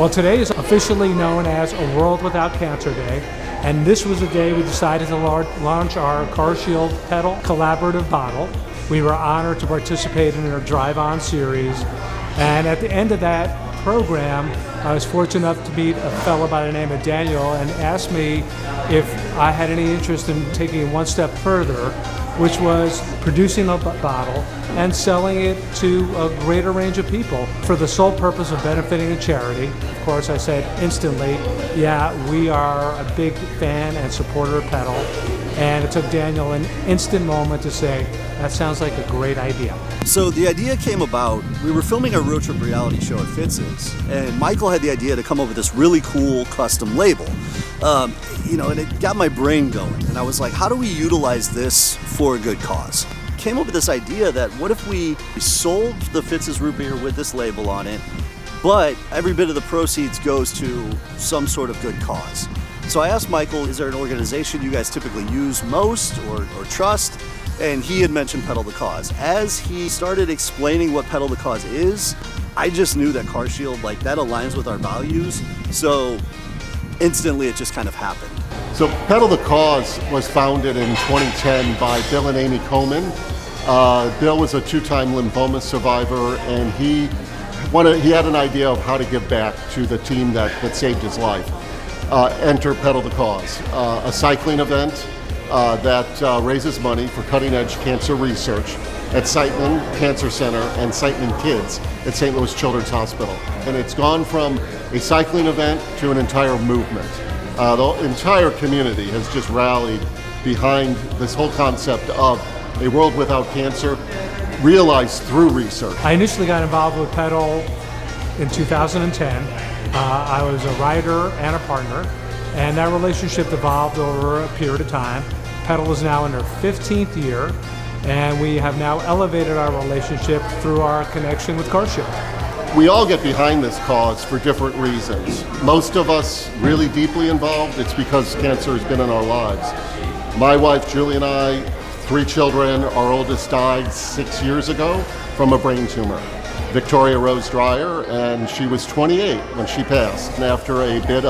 Well, today is officially known as a World Without Cancer Day, and this was the day we decided to launch our CarShield pedal collaborative bottle. We were honored to participate in our drive-on series, and at the end of that program, I was fortunate enough to meet a fellow by the name of Daniel and asked me if I had any interest in taking it one step further, which was producing a bottle and selling it to a greater range of people for the sole purpose of benefiting a charity. Of course, I said instantly, yeah, we are a big fan and supporter of pedal. And it took Daniel an instant moment to say, that sounds like a great idea. So the idea came about, we were filming a road trip reality show at Fitz's, and Michael had the idea to come up with this really cool custom label. And it got my brain going, and I was like, how do we utilize this for a good cause? Came up with this idea that what if we sold the Fitz's root beer with this label on it, but every bit of the proceeds goes to some sort of good cause. So I asked Michael, is there an organization you guys typically use most or trust? And he had mentioned Pedal the Cause. As he started explaining what Pedal the Cause is, I just knew that CarShield, that aligns with our values. So instantly it just kind of happened. So Pedal the Cause was founded in 2010 by Bill and Amy Coleman. Bill was a two-time lymphoma survivor, and he had an idea of how to give back to the team that saved his life. Enter Pedal the Cause, a cycling event that raises money for cutting-edge cancer research at Siteman Cancer Center and Siteman Kids at St. Louis Children's Hospital. And it's gone from a cycling event to an entire movement. The entire community has just rallied behind this whole concept of a world without cancer, realized through research. I initially got involved with Pedal in 2010. I was a writer and a partner, and that relationship evolved over a period of time. Pedal is now in their 15th year, and we have now elevated our relationship through our connection with CarShield. We all get behind this cause for different reasons. Most of us really deeply involved, it's because cancer has been in our lives. My wife Julie and I, 3 children, our oldest died 6 years ago from a brain tumor. Victoria Rose Dreyer, and she was 28 when she passed. And after a bit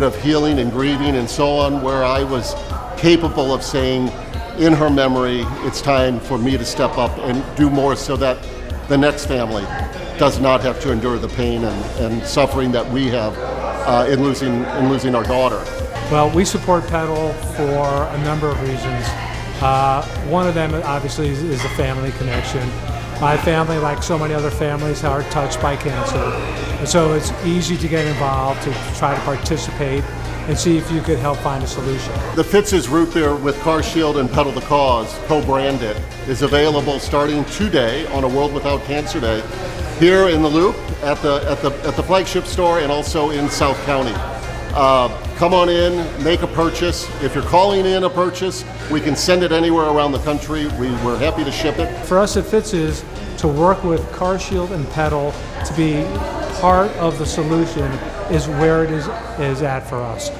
of healing and grieving and so on, where I was capable of saying in her memory, it's time for me to step up and do more so that the next family does not have to endure the pain and suffering that we have in losing our daughter. Well, we support Pedal for a number of reasons. One of them obviously is the family connection. My family, like so many other families, are touched by cancer. And so it's easy to get involved, to try to participate and see if you could help find a solution. The Fitz's root beer with CarShield and Pedal the Cause, co-branded, is available starting today on a World Without Cancer Day here in the Loop at the flagship store and also in South County. Come on in, make a purchase. If you're calling in a purchase, we can send it anywhere around the country. We're happy to ship it. For us at Fitz is to work with CarShield and Pedal to be part of the solution is where it is at for us.